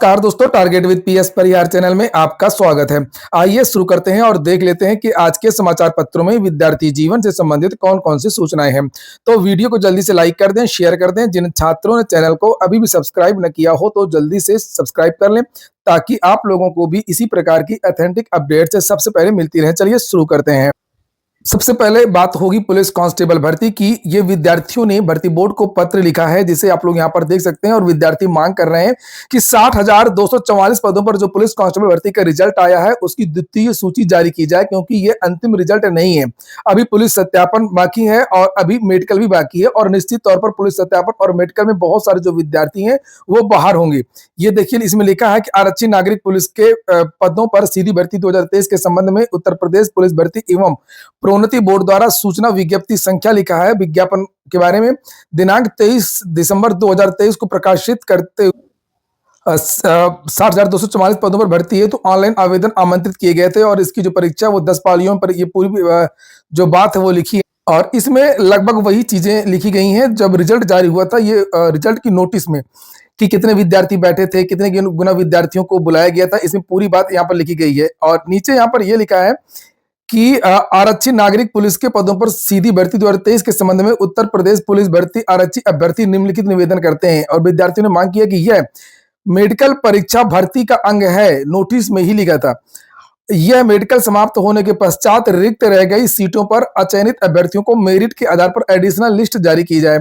नमस्कार दोस्तों, target with PS Parihar channel में आपका स्वागत है। आइए शुरू करते हैं और देख लेते हैं कि आज के समाचार पत्रों में विद्यार्थी जीवन से संबंधित कौन-कौन सी सूचनाएं हैं। तो वीडियो को जल्दी से लाइक कर दें, शेयर कर दें। जिन छात्रों ने चैनल को अभी भी सब्सक्राइब न किया हो तो जल्दी से सब्सक्राइब कर लें, ताकि आप लोगों को भी इसी प्रकार की ऑथेंटिक अपडेट से सबसे पहले मिलती रहे। चलिए शुरू करते हैं। सबसे पहले बात होगी पुलिस कांस्टेबल भर्ती की। ये विद्यार्थियों ने भर्ती बोर्ड को पत्र लिखा है, जिसे आप लोग यहाँ पर देख सकते हैं। और विद्यार्थी मांग कर रहे हैं कि 60,244 पदों पर जो पुलिस कांस्टेबल भर्ती का रिजल्ट आया है, उसकी द्वितीय सूची जारी की जाए, क्योंकि ये अंतिम रिजल्ट नहीं है। अभी पुलिस सत्यापन बाकी है और अभी मेडिकल भी बाकी है, और निश्चित तौर पर पुलिस सत्यापन और मेडिकल में बहुत सारे जो विद्यार्थी हैं वो बाहर होंगे। ये देखिए, इसमें लिखा है कि आरक्षी नागरिक पुलिस के पदों पर सीधी भर्ती 2023 के संबंध में उत्तर प्रदेश पुलिस भर्ती एवं प्रोन्नति बोर्ड द्वारा सूचना विज्ञप्ति संख्या लिखा है। विज्ञापन के बारे में दिनांक 23 दिसंबर 2023 को प्रकाशित करते 60,244 पदों पर भर्ती है, तो ऑनलाइन आवेदन आमंत्रित किए गए थे। और इसकी जो परीक्षा वो 10 पालियों पर ये पूरी जो बात है वो लिखी है, और इसमें लगभग वही चीजें लिखी गई हैं जब रिजल्ट जारी हुआ था। ये रिजल्ट की नोटिस में कि कितने विद्यार्थी बैठे थे, कितने गुना विद्यार्थियों को बुलाया गया था, इसमें पूरी बात यहाँ पर लिखी गई है। और नीचे यहाँ पर यह लिखा है कि आरक्षी नागरिक पुलिस के पदों पर सीधी भर्ती 2023 के संबंध में उत्तर प्रदेश पुलिस भर्ती आरक्षी अभ्यर्थी निम्नलिखित निवेदन करते हैं। और विद्यार्थियों ने मांग किया कि यह मेडिकल परीक्षा भर्ती का अंग है। नोटिस में ही लिखा था, यह मेडिकल समाप्त होने के पश्चात रिक्त रह गई सीटों पर अचयनित अभ्यर्थियों को मेरिट के आधार पर एडिशनल लिस्ट जारी की जाए।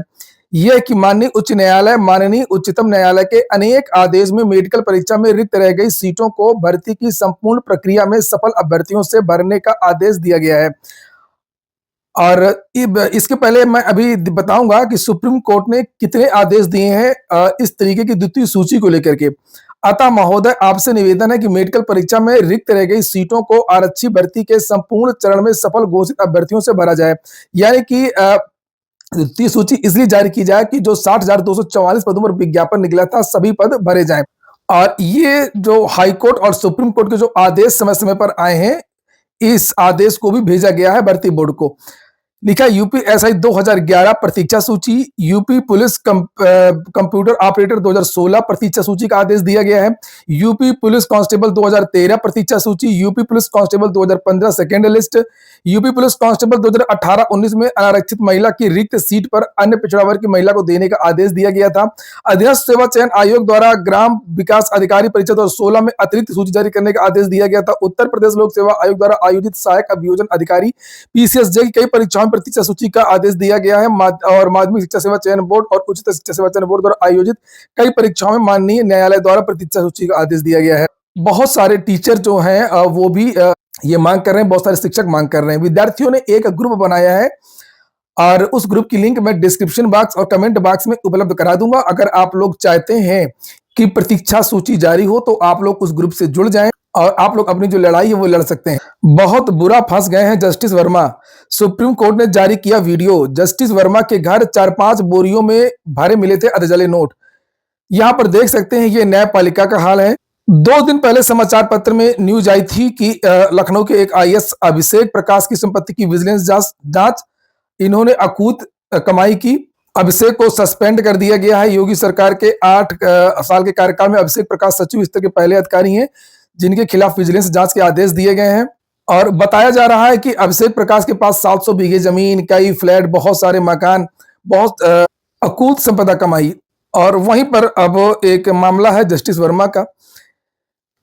यह कि माननीय उच्च न्यायालय, माननीय उच्चतम न्यायालय के अनेक आदेश में मेडिकल परीक्षा में रिक्त रह गई सीटों को भर्ती की संपूर्ण प्रक्रिया में सफल अभ्यर्थियों से भरने का आदेश दिया गया है। और इसके पहले मैं अभी बताऊंगा कि सुप्रीम कोर्ट ने कितने आदेश दिए हैं इस तरीके की द्वितीय सूची को लेकर के। अतः महोदय, आपसे निवेदन है कि मेडिकल परीक्षा में रिक्त रह गई सीटों को आरक्षी भर्ती के संपूर्ण चरण में सफल घोषित अभ्यर्थियों से भरा जाए। यानी कि द्वितीय सूची इसलिए जारी की जाए कि जो 60,244 पदों पर विज्ञापन निकला था, सभी पद भरे जाएं। और ये जो हाई कोर्ट और सुप्रीम कोर्ट के जो आदेश समय समय पर आए हैं, इस आदेश को भी भेजा गया है भर्ती बोर्ड को। लिखा यूपीएसआई 2011 प्रतीक्षा सूची, यूपी पुलिस कंप्यूटर ऑपरेटर 2016 प्रतीक्षा सूची का आदेश दिया गया है। यूपी पुलिस कांस्टेबल 2013 प्रतीक्षा सूची, UP police constable 2015 second list, UP police constable 2018-19 में अनारक्षित महिला की रिक्त सीट पर अन्य पिछड़ा वर्ग की महिला को देने का आदेश दिया गया था। अधीनस्थ सेवा चयन आयोग द्वारा ग्राम विकास अधिकारी परीक्षा 2016 में अतिरिक्त सूची जारी करने का आदेश दिया गया था। उत्तर प्रदेश लोक सेवा आयोग द्वारा आयोजित सहायक अभियोजन अधिकारी पीसीएसजे की कई परीक्षाओं में प्रतीक्षा सूची का आदेश दिया गया है। और माध्यमिक शिक्षा सेवा चयन बोर्ड और उच्चतर शिक्षा सेवा चयन बोर्ड द्वारा आयोजित कई परीक्षाओं में माननीय न्यायालय द्वारा प्रतीक्षा सूची का आदेश दिया गया है। बहुत सारे टीचर जो हैं वो भी ये मांग कर रहे हैं, बहुत सारे शिक्षक मांग कर रहे हैं। विद्यार्थियों ने एक ग्रुप बनाया है, और उस ग्रुप की लिंक मैं डिस्क्रिप्शन बॉक्स और कमेंट बॉक्स में उपलब्ध करा दूंगा। अगर आप लोग चाहते हैं कि प्रतीक्षा सूची जारी हो, तो आप लोग उस ग्रुप से जुड़ जाएं और आप लोग अपनी जो लड़ाई है वो लड़ सकते हैं। बहुत बुरा फंस गए हैं जस्टिस वर्मा। सुप्रीम कोर्ट ने जारी किया वीडियो। जस्टिस वर्मा के घर 4-5 बोरियों में भरे मिले थे अधजले नोट। यहां पर देख सकते हैं, ये न्यायपालिका का हाल है। 2 दिन पहले समाचार पत्र में न्यूज आई थी कि लखनऊ के एक आईएएस अभिषेक प्रकाश की संपत्ति की विजिलेंस जांच इन्होंने अकूत कमाई की। अभिषेक को सस्पेंड कर दिया गया है। योगी सरकार के 8 साल के कार्यकाल में अभिषेक प्रकाश सचिव स्तर के पहले अधिकारी हैं, जिनके खिलाफ विजिलेंस जांच के आदेश दिए गए हैं। और बताया जा रहा है कि अभिषेक प्रकाश के पास 700 बीघे जमीन, कई फ्लैट, बहुत सारे मकान, बहुत अकूत संपदा कमाई। और वहीं पर अब एक मामला है जस्टिस वर्मा का।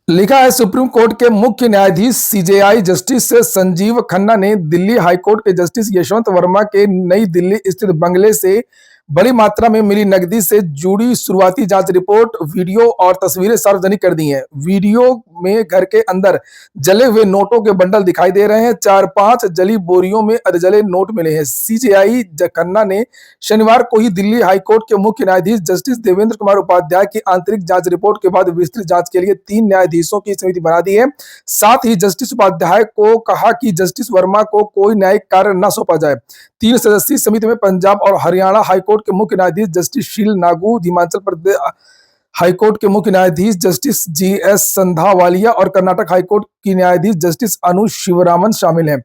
लिखा है, सुप्रीम कोर्ट के मुख्य न्यायाधीश सीजेआई जस्टिस संजीव खन्ना ने दिल्ली हाईकोर्ट के जस्टिस यशवंत वर्मा के नई दिल्ली स्थित बंगले से बड़ी मात्रा में मिली नकदी से जुड़ी शुरुआती जांच रिपोर्ट, वीडियो और तस्वीरें सार्वजनिक कर दी हैं। वीडियो में घर के अंदर जले हुए नोटों के बंडल दिखाई दे रहे हैं। 4-5 जली बोरियों में अधजले नोट मिले हैं। सीजेआई खन्ना ने शनिवार को ही दिल्ली हाईकोर्ट के मुख्य न्यायाधीश जस्टिस देवेंद्र कुमार उपाध्याय की आंतरिक जांच रिपोर्ट के बाद विस्तृत जांच के लिए 3 न्यायाधीशों की समिति बना दी है। साथ ही जस्टिस उपाध्याय को कहा कि जस्टिस वर्मा को कोई न्यायिक कार्य न सौंपा जाए। 3 सदस्यीय समिति में पंजाब और हरियाणा हाईकोर्ट के मुख्य न्यायाधीश जस्टिस शील नागू, हिमाचल प्रदेश हाईकोर्ट के मुख्य न्यायाधीश जस्टिस जीएस संधावालिया और कर्नाटक हाईकोर्ट की न्यायाधीश जस्टिस अनु शिवरामन शामिल हैं।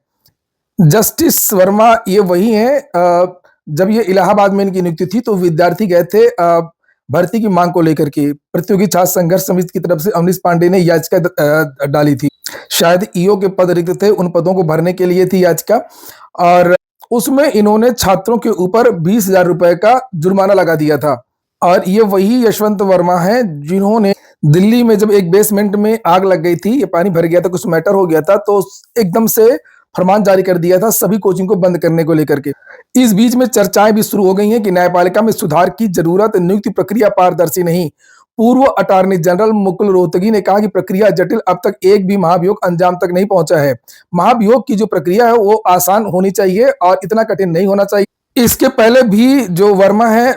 जस्टिस वर्मा ये वही हैं, जब ये इलाहाबाद में इनकी नियुक्ति थी तो विद्यार्थी गए थे भर्ती की मांग को लेकर के प्रतियोगी छात्र संघर्ष समिति की तरफ से अवनीश पांडे ने याचिका डाली थी। शायद ईओ के पद रिक्त थे, उन पदों को भरने के लिए थी याचिका और उसमें इन्होंने छात्रों के ऊपर 20,000 रुपए का जुर्माना लगा दिया था। और ये वही यशवंत वर्मा हैं जिन्होंने दिल्ली में जब एक बेसमेंट में आग लग गई थी, ये पानी भर गया था, कुछ मैटर हो गया था, तो एकदम से फरमान जारी कर दिया था सभी कोचिंग को बंद करने को लेकर के। इस बीच में चर्चाएं भी शुरू हो गई हैं कि न्यायपालिका में सुधार की जरूरत, नियुक्ति प्रक्रिया पारदर्शी नहीं। पूर्व अटॉर्नी जनरल मुकुल रोहतगी ने कहा कि प्रक्रिया जटिल, अब तक एक भी महाभियोग अंजाम तक नहीं पहुंचा है। महाभियोग की जो प्रक्रिया है वो आसान होनी चाहिए और इतना कठिन नहीं होना चाहिए। इसके पहले भी जो वर्मा है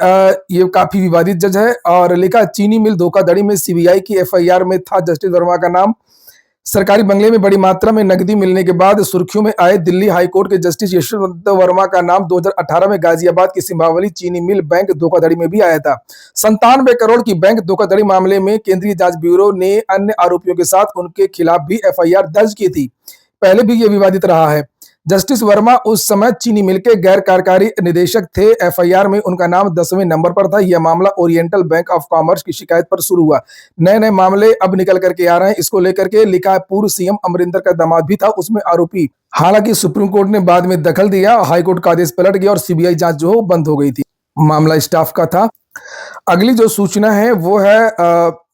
ये काफी विवादित जज है और लिखा चीनी मिल धोखाधड़ी में सीबीआई की एफआईआर में था जस्टिस वर्मा का नाम। सरकारी बंगले में बड़ी मात्रा में नकदी मिलने के बाद सुर्खियों में आए दिल्ली हाईकोर्ट के जस्टिस यशवंत वर्मा का नाम 2018 में गाजियाबाद की सिंभावली चीनी मिल बैंक धोखाधड़ी में भी आया था। 97 करोड़ की बैंक धोखाधड़ी मामले में केंद्रीय जांच ब्यूरो ने अन्य आरोपियों के साथ उनके खिलाफ भी एफआईआर दर्ज की थी। पहले भी ये विवादित रहा है। जस्टिस वर्मा उस समय चीनी मिल के गैर कार्यकारी निदेशक थे। एफआईआर में उनका नाम 10वें नंबर पर था। यह मामला ओरिएंटल बैंक ऑफ कॉमर्स की शिकायत पर शुरू हुआ। नए नए मामले अब निकल करके आ रहे हैं। इसको लेकर के लिखा है पूर्व सीएम अमरिंदर का दामाद भी था उसमें आरोपी। हालांकि सुप्रीम कोर्ट ने बाद में दखल दिया, हाईकोर्ट का आदेश पलट गया और सीबीआई जांच जो बंद हो गई थी। मामला स्टाफ का था। अगली जो सूचना है वो है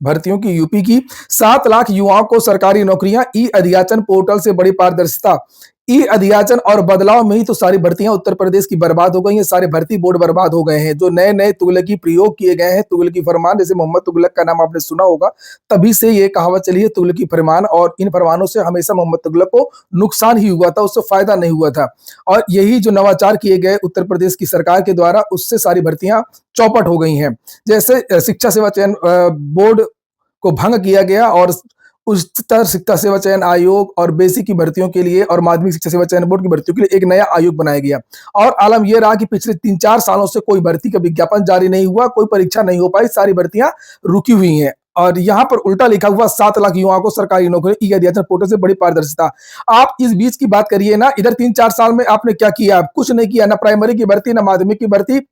भर्तियों की यूपी की। 7 लाख युवाओं को सरकारी नौकरियां, ई अध्याचन पोर्टल से बड़ी पारदर्शिता। ई अध्याचन और बदलाव में ही तो सारी भर्तियां उत्तर प्रदेश की बर्बाद हो गई हैं। सारे भर्ती बोर्ड बर्बाद हो गए हैं। जो नए नए तुगलकी प्रयोग किए गए हैं, तुगलकी फरमान, जैसे मोहम्मद तुगलक का नाम आपने सुना होगा, तभी से ये कहावत चली है तुगलकी फरमान। और इन फरमानों से हमेशा मोहम्मद तुगलक को नुकसान ही हुआ था, उससे फायदा नहीं हुआ था। और यही जो नवाचार किए गए उत्तर प्रदेश की सरकार के द्वारा, उससे सारी भर्तियां चौपट हो गई हैं। जैसे शिक्षा सेवा चयन बोर्ड को भंग किया गया और उच्चतर शिक्षा सेवा चयन आयोग और बेसिक की भर्तियों के लिए और माध्यमिक शिक्षा सेवा चयन बोर्ड की भर्तियों के लिए एक नया आयोग बनाया गया। और आलम यह रहा कि पिछले 3-4 सालों से कोई भर्ती का विज्ञापन जारी नहीं हुआ, कोई परीक्षा नहीं हो पाई, सारी भर्तियां रुकी हुई हैं। और यहाँ पर उल्टा लिखा हुआ 7 लाख युवाओं को सरकारी नौकरी, ई अध्याचन पोर्टल से बड़ी पारदर्शिता। आप इस बीच की बात करिए ना, इधर 3-4 साल में आपने क्या किया? कुछ नहीं किया, ना प्राइमरी की भर्ती, ना माध्यमिक की भर्ती,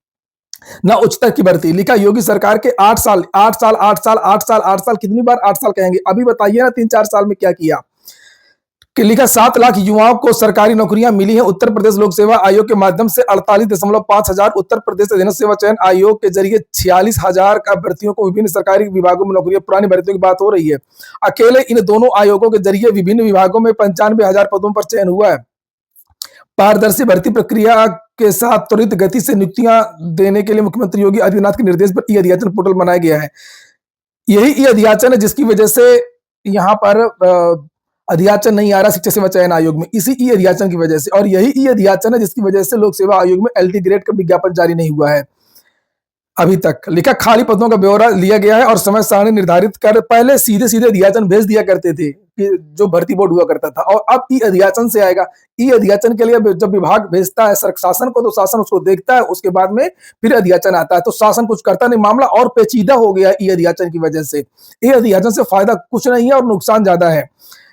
ना उच्चतर की भर्ती। लिखा योगी सरकार के 8 साल 8 साल 8 साल 8 साल 8 साल, कितनी बार 8 साल कहेंगे? अभी बताइए ना 3-4 साल में क्या किया? कि लिखा 7 लाख युवाओं को सरकारी नौकरियां मिली हैं। उत्तर प्रदेश लोक सेवा आयोग के माध्यम से 48.5 हजार, उत्तर प्रदेश अधीनस्थ सेवा चयन आयोग के जरिए 46,000 का भर्तियों को विभिन्न सरकारी विभागों में नौकरियां, पुरानी भर्तियों की बात हो रही है। अकेले इन दोनों आयोगों के जरिए विभिन्न विभागों में 95,000 पदों पर चयन हुआ है। पारदर्शी भर्ती प्रक्रिया के साथ त्वरित गति से नियुक्तियां देने के लिए मुख्यमंत्री योगी आदित्यनाथ के निर्देश पर ई अध्याचन पोर्टल बनाया गया है। यही ई अध्याचन है जिसकी वजह से यहाँ पर अध्याचन नहीं आ रहा शिक्षा सेवा चयन आयोग में, इसी ई अध्याचन की वजह से। और यही ई अध्याचन है जिसकी वजह से लोक सेवा आयोग में एलटी ग्रेड का विज्ञापन जारी नहीं हुआ है अभी तक। लिखा खाली पदों का ब्यौरा लिया गया है और समय सारणी निर्धारित कर पहले सीधे सीधे अध्याचन भेज दिया करते थे कि जो भर्ती बोर्ड हुआ करता था, और अब ई अध्याचन से आएगा। ई अध्याचन के लिए जब विभाग भेजता है शासन को, तो शासन उसको देखता है, उसके बाद में फिर अध्याचन आता है। तो शासन कुछ करता नहीं, मामला और पेचीदा हो गया ई अध्याचन की वजह से। ई अध्याचन से फायदा कुछ नहीं है और नुकसान ज्यादा है।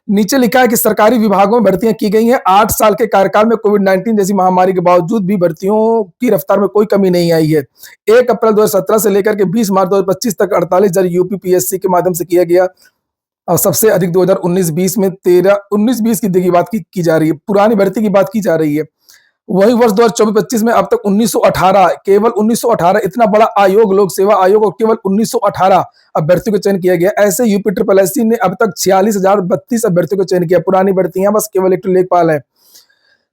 नीचे लिखा है कि सरकारी विभागों में भर्तियां की गई हैं। 8 साल के कार्यकाल में कोविड-19 जैसी महामारी के बावजूद भी भर्तियों की रफ्तार में कोई कमी नहीं आई है। 1 अप्रैल 2017 से लेकर के 20 मार्च 2025 तक 48,000 यूपीपीएससी के माध्यम से किया गया। और सबसे अधिक 2019-20 में 19-20 की बात की जा रही है, पुरानी भर्ती की बात की जा रही है। वही वर्ष 2024-25 में अब तक 1918, केवल 1918, इतना बड़ा आयोग, लोक सेवा आयोग, और केवल 1918 अभ्यर्थियों को चयन किया गया। ऐसे यूपी ट्रिपल एससी ने अब तक 46,032 अभ्यर्थियों को चयन किया। पुरानी भर्तियां बस केवल एक लेखपाल है।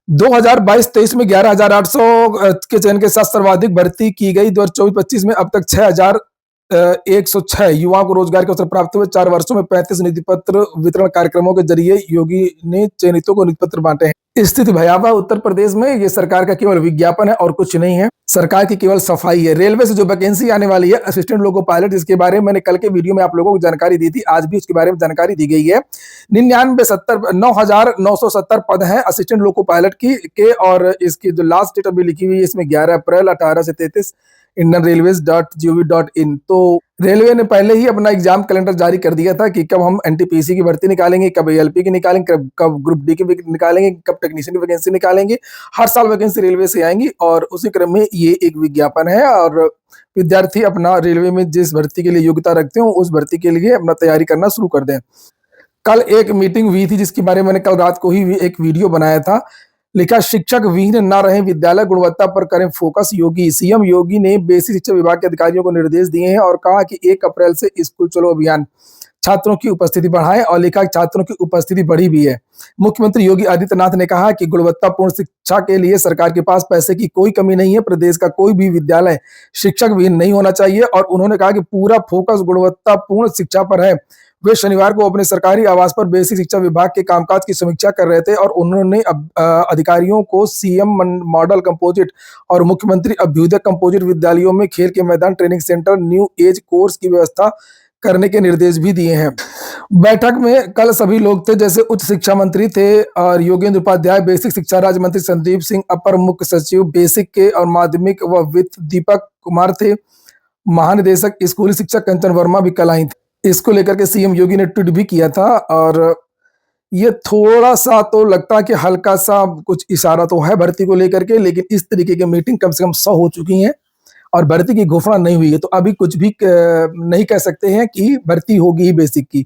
2022-23 में 11,800 के चयन के साथ सर्वाधिक भर्ती की गई। 2024-25 में अब तक 6,106 युवाओं को रोजगार के अवसर प्राप्त हुए। 4 वर्षों में 35 नियुक्ति पत्र वितरण कार्यक्रमों के जरिए योगी ने चयनितों को नियुक्ति पत्र बांटे हैं। स्थिति भयावह उत्तर प्रदेश में। ये सरकार का केवल विज्ञापन है और कुछ नहीं है। सरकार की केवल सफाई है। रेलवे से जो वैकेंसी आने वाली है असिस्टेंट लोको पायलट, इसके बारे में मैंने कल के वीडियो में आप लोगों को जानकारी दी थी, आज भी उसके बारे में जानकारी दी गई है। 9,970 पद हैं असिस्टेंट लोको पायलट की के, और इसकी जो लास्ट डेट अभी लिखी हुई है इसमें 11 अप्रैल 18 से 33 indianrailways.gov.in। तो रेलवे ने पहले ही अपना एग्जाम कैलेंडर जारी कर दिया था कि कब हम एनटीपीसी की भर्ती निकालेंगे, कब एएलपी की निकालेंगे, कब ग्रुप डी की निकालेंगे, कब टेक्नीशियन की वैकेंसी निकालेंगे। हर साल वैकेंसी रेलवे से आएंगी और उसी क्रम में ये एक विज्ञापन है और विद्यार्थी अपना रेलवे में जिस भर्ती के लिए योग्यता रखते हो उस भर्ती के लिए अपना तैयारी करना शुरू कर दें। कल एक मीटिंग हुई थी जिसके बारे में मैंने कल रात को ही एक वीडियो बनाया था। लिखा, शिक्षक विहीन ना रहे, विद्यालय गुणवत्ता पर करें फोकस। योगी सीएम योगी ने बेसिक शिक्षा विभाग के अधिकारियों को निर्देश दिए हैं और कहा कि 1 अप्रैल से स्कूल चलो अभियान छात्रों की उपस्थिति बढ़ाएं और लिखा छात्रों की उपस्थिति बढ़ी भी है। मुख्यमंत्री योगी आदित्यनाथ ने कहा कि गुणवत्तापूर्ण शिक्षा के लिए सरकार के पास पैसे की कोई कमी नहीं है। प्रदेश का कोई भी विद्यालय शिक्षक विहीन नहीं होना चाहिए और उन्होंने कहा कि पूरा फोकस गुणवत्तापूर्ण शिक्षा पर है। वे शनिवार को अपने सरकारी आवास पर बेसिक शिक्षा विभाग के कामकाज की समीक्षा कर रहे थे और उन्होंने अधिकारियों को सीएम मॉडल कंपोजिट और मुख्यमंत्री अभ्युदय कंपोजिट विद्यालयों में खेल के मैदान, training centre, new age course की व्यवस्था करने के निर्देश भी दिए हैं। बैठक में कल सभी लोग थे, जैसे उच्च शिक्षा मंत्री थे और योगेंद्र उपाध्याय, बेसिक शिक्षा राज्य मंत्री संदीप सिंह, अपर मुख्य सचिव बेसिक के और माध्यमिक व वित्त दीपक कुमार थे, महानिदेशक स्कूली शिक्षा कंचन वर्मा भी कल आई थी। इसको लेकर के सीएम योगी ने ट्वीट भी किया था और ये थोड़ा सा तो लगता है कि हल्का सा कुछ इशारा तो है भर्ती को लेकर के, लेकिन इस तरीके की मीटिंग कम से कम 100 हो चुकी हैं और भर्ती की घोषणा नहीं हुई है, तो अभी कुछ भी नहीं कह सकते हैं कि भर्ती होगी ही बेसिक की।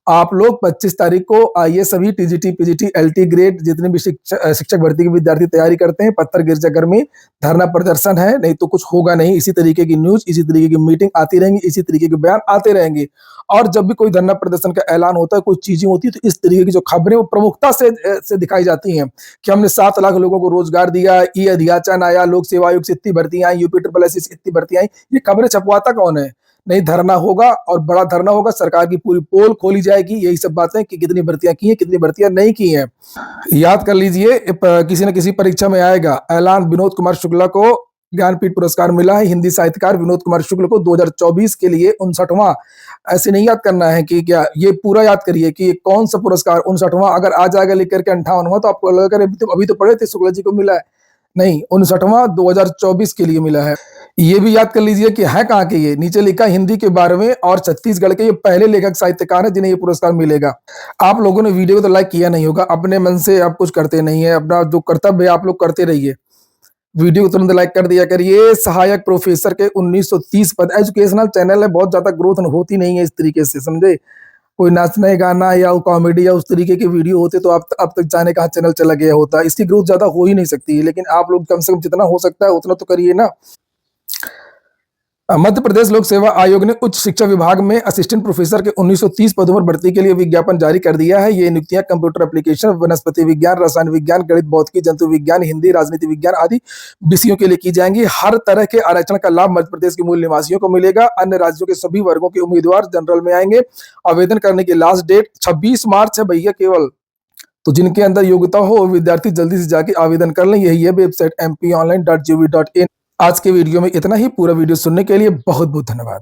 आप लोग 25 तारीख को आइए, सभी टीजीटी, पीजीटी, एलटी ग्रेड जितने भी शिक्षक भर्ती के विद्यार्थी तैयारी करते हैं, पत्थर गिरजाघर में धरना प्रदर्शन है, नहीं तो कुछ होगा नहीं। इसी तरीके की न्यूज, इसी तरीके की मीटिंग आती रहेंगी, इसी तरीके के बयान आते रहेंगे और जब भी कोई धरना प्रदर्शन का ऐलान होता है, कोई चीजें होती है, तो इस तरीके की जो खबरें वो प्रमुखता से दिखाई जाती हैं कि हमने 7 लाख लोगों को रोजगार दिया, ई अध्याचन आया, लोक सेवा आयोग से इतनी भर्तियां आई, यूपी ट्रिपल एस से इतनी भर्तियां आई। ये खबरें छपवाता कौन है? नहीं, धरना होगा और बड़ा धरना होगा, सरकार की पूरी पोल खोली जाएगी, यही सब बातें कि कितनी भर्तियां की हैं, कितनी भर्तियां नहीं की हैं। याद कर लीजिए, किसी न किसी परीक्षा में आएगा ऐलान। विनोद कुमार शुक्ला को ज्ञानपीठ पुरस्कार मिला है। हिंदी साहित्यकार विनोद कुमार शुक्ल को 2024 के लिए 59वां, ऐसे नहीं याद करना है कि क्या, ये पूरा याद करिए कि कौन सा पुरस्कार 59वां अगर आ जाएगा लिख करके 58वां, तो आपको लगेगा अभी तो पढ़े थे शुक्ला जी को मिला है। नहीं, 59वां 2024 के लिए मिला है। ये भी याद कर लीजिए कि है कहाँ के, ये नीचे लिखा हिंदी के 12वें और छत्तीसगढ़ के ये पहले लेखक साहित्यकार हैं जिन्हें ये पुरस्कार मिलेगा। आप लोगों ने वीडियो को तो लाइक किया नहीं होगा, अपने मन से आप कुछ करते नहीं है, अपना जो कर्तव्य है आप लोग करते रहिए। वीडियो को तुरंत लाइक कर दिया करिए। सहायक प्रोफेसर के 1930 पद, एजुकेशनल चैनल है, बहुत ज्यादा ग्रोथ होती नहीं है इस तरीके से, समझे। कोई नाचने गाना या कॉमेडी या उस तरीके के वीडियो होते तो अब तक जाने कहाँ चैनल चला गया होता। इसकी ग्रोथ ज्यादा हो ही नहीं सकती है, लेकिन आप लोग कम से कम जितना हो सकता है उतना तो करिए ना। मध्य प्रदेश लोक सेवा आयोग ने उच्च शिक्षा विभाग में असिस्टेंट प्रोफेसर के 1930 पदों पर भर्ती के लिए विज्ञापन जारी कर दिया है। ये नियुक्तियां कंप्यूटर एप्लीकेशन, वनस्पति विज्ञान, रसायन विज्ञान, गणित, भौतिकी, जंतु विज्ञान, हिंदी, राजनीति विज्ञान आदि विषयों के लिए की जाएंगी। हर तरह के आरक्षण का लाभ मध्य प्रदेश के मूल निवासियों को मिलेगा। अन्य राज्यों के सभी वर्गों के उम्मीदवार जनरल में आएंगे। आवेदन करने की लास्ट डेट 26 मार्च है भैया केवल। तो जिनके अंदर योग्यता हो विद्यार्थी जल्दी से जाके आवेदन कर लें। यही है वेबसाइट mponline.gov.in। आज के वीडियो में इतना ही। पूरा वीडियो सुनने के लिए बहुत बहुत धन्यवाद।